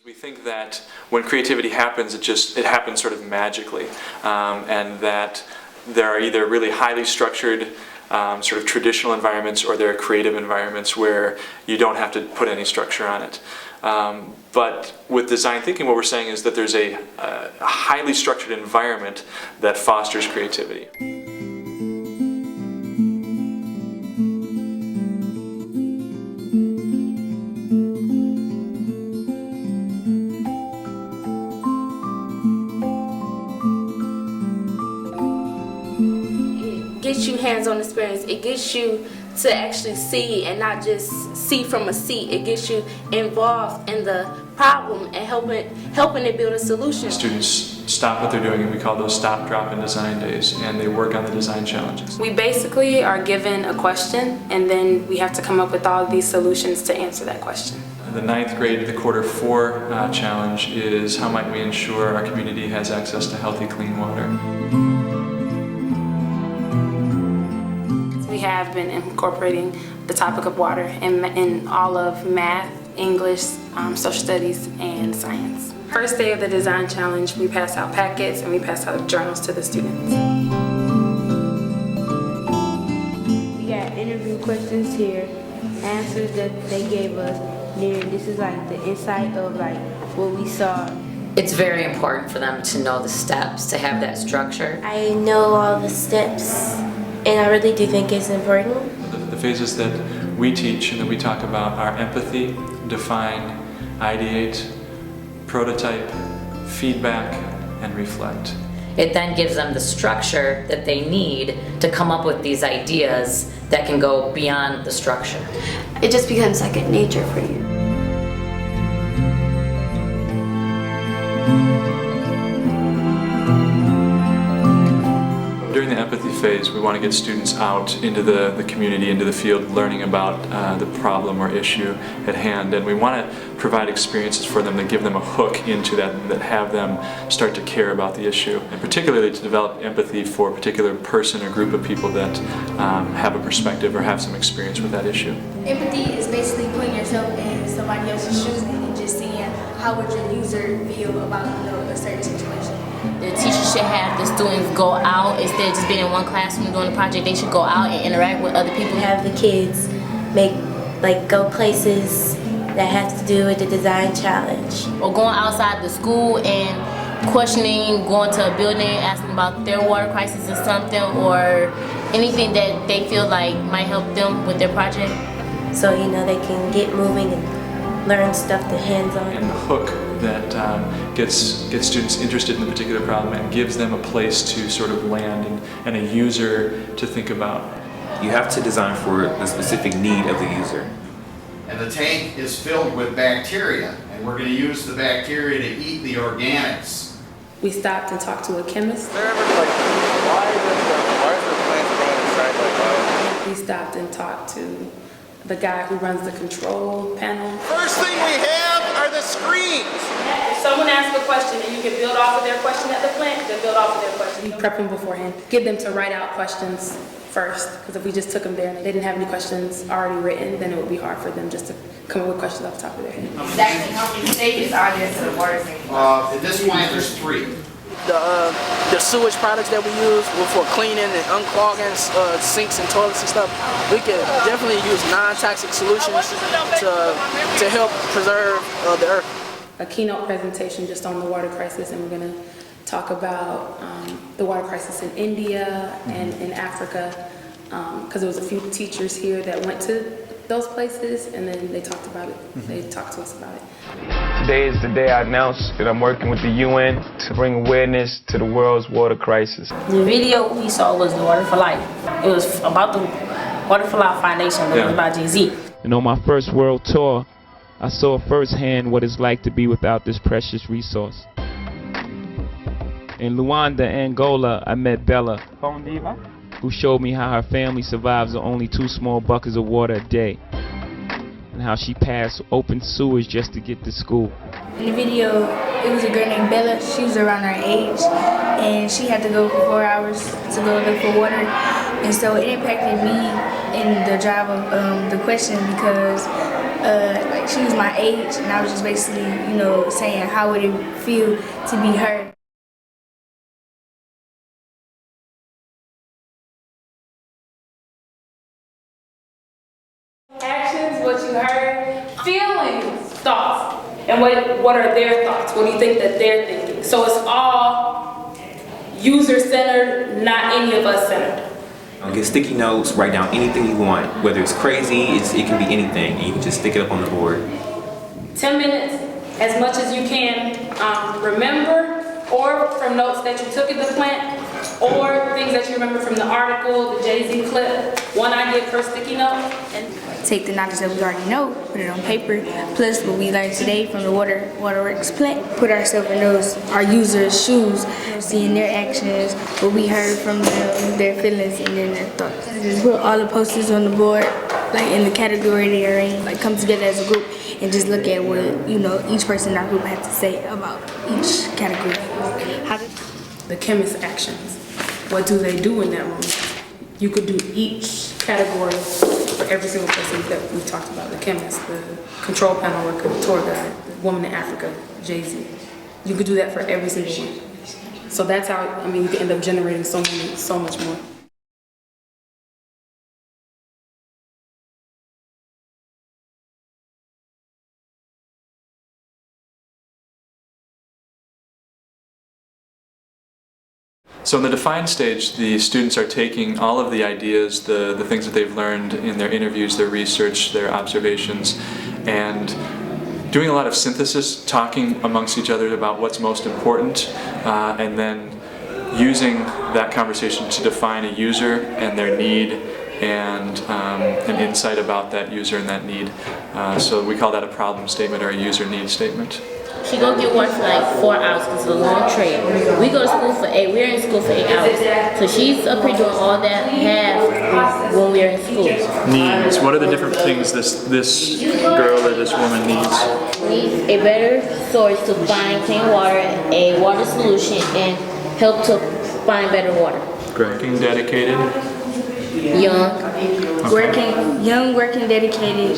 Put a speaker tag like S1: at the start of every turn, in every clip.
S1: We think that when creativity happens, it happens sort of magically, and that there are either really highly structured sort of traditional environments, or there are creative environments where you don't have to put any structure on it. But with design thinking, what we're saying is that there's a highly structured environment that fosters creativity.
S2: Gets you hands-on experience. It gets you to actually see and not just see from a seat. It gets you involved in the problem and helping it build a solution.
S1: Students stop what they're doing, and we call those stop, drop, and design days, and they work on the design challenges.
S3: We basically are given a question, and then we have to come up with all of these solutions to answer that question.
S1: The 9th grade, the quarter 4 challenge is how might we ensure our community has access to healthy, clean water.
S3: We have been incorporating the topic of water in all of math, English, social studies, and science. First day of the design challenge, we passed out packets and we passed out journals to the students.
S4: We got interview questions here, answers that they gave us. Then this is like the insight of like what we saw.
S5: It's very important for them to know the steps, to have that structure.
S6: I know all the steps, and I really do think it's important.
S1: The phases that we teach and that we talk about are empathy, define, ideate, prototype, feedback, and reflect.
S5: It then gives them the structure that they need to come up with these ideas that can go beyond the structure.
S7: It just becomes second nature for you.
S1: During the empathy phase, we want to get students out into the community, into the field, learning about the problem or issue at hand, and we want to provide experiences for them that give them a hook into that have them start to care about the issue, and particularly to develop empathy for a particular person or group of people that have a perspective or have some experience with that issue.
S8: Empathy is basically putting yourself in somebody else's shoes and just seeing how would your user feel about a certain situation.
S9: The teacher should have the students go out instead of just being in one classroom doing a project. They should go out and interact with other people.
S6: Have the kids go places that have to do with the design challenge.
S9: Or going outside the school and questioning, going to a building, asking about their water crisis or something, or anything that they feel like might help them with their project.
S6: So they can get moving and learn stuff to hands-on.
S1: And the hook that gets students interested in a particular problem and gives them a place to sort of land and a user to think about.
S10: You have to design for the specific need of the user.
S11: And the tank is filled with bacteria, and we're going to use the bacteria to eat the organics.
S3: We stopped and talked to a chemist.
S12: Why is the plant growing inside my body?
S3: We stopped and talked to the guy who runs the control panel.
S12: First thing we have are the screens.
S3: If someone asks a question and you can build off of their question at the plant, then build off of their question. We prep them beforehand. Get them to write out questions first, because if we just took them there and they didn't have any questions already written, then it would be hard for them just to come up with questions off the top of their head.
S8: Exactly how many stages are there to the water tank?
S11: At this point, there's 3.
S13: The sewage products that we use for cleaning and unclogging sinks and toilets and stuff, we can definitely use non-toxic solutions to help preserve the earth.
S3: A keynote presentation just on the water crisis, and we're going to talk about the water crisis in India and in Africa, because there was a few teachers here that went to those places, and then they talked about it. They talked to us about it.
S14: Today is the day I announced that I'm working with the UN to bring awareness to the world's water crisis.
S9: The video we saw was the Water for Life. It was about the Water for Life Foundation, but it was about Jay-Z.
S14: And on my first world tour, I saw firsthand what it's like to be without this precious resource. In Luanda, Angola, I met Bella, who showed me how her family survives on only 2 small buckets of water a day, and how she passed open sewers just to get to school.
S8: In the video, it was a girl named Bella. She was around our age, and she had to go for 4 hours to go look for water. And so it impacted me in the drive of the question, because Like she was my age, and I was just basically, you know, saying how would it feel to be her.
S3: Actions, what you heard, feelings, thoughts, and what are their thoughts? What do you think that they're thinking? So it's all user-centered, not any of us centered.
S10: Get sticky notes, write down anything you want, whether it's crazy, it can be anything, and you can just stick it up on the board.
S3: 10 minutes, as much as you can, remember, or from notes that you took at the plant, or things that you remember from the article, the Jay-Z clip, one idea per sticky note. And
S8: take the knowledge that we already know, put it on paper, plus what we learned today from the Waterworks plant, put ourselves in our users' shoes, seeing their actions, what we heard from them, their feelings, and then their thoughts. Just put all the posters on the board, like in the category they are in, like come together as a group and just look at what, you know, each person in our group had to say about each category.
S3: the chemist actions. What do they do in that room? You could do each category for every single person that we talked about. The chemist, the control panel worker, the tour guide, the woman in Africa, Jay-Z. You could do that for every single one. So that's how, I mean, you can end up generating so much more.
S1: So in the define stage, the students are taking all of the ideas, the things that they've learned in their interviews, their research, their observations, and doing a lot of synthesis, talking amongst each other about what's most important, and then using that conversation to define a user and their need and an insight about that user and that need. So we call that a problem statement or a user need statement.
S9: She go get work for like 4 hours because it's a long trip. We go to school for 8. We're in school for 8 hours. So she's up here doing all that half when we're in school.
S1: Needs. What are the different things this girl or this woman needs?
S9: Needs a better source to find clean water, a water solution, and help to find better water.
S1: Great. Being dedicated.
S9: Young.
S8: Okay. Working, dedicated.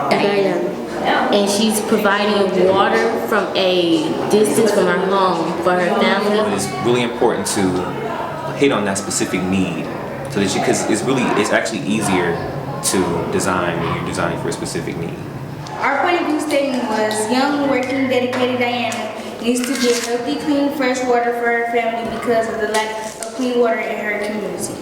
S9: Very young. And she's providing water from a distance from her home for her family.
S10: It's really important to hit on that specific need, so that because it's actually easier to design when you're designing for a specific need.
S8: Our point of view statement was young, working, dedicated Diana needs to get healthy, clean, fresh water for her family because of the lack of clean water in her community.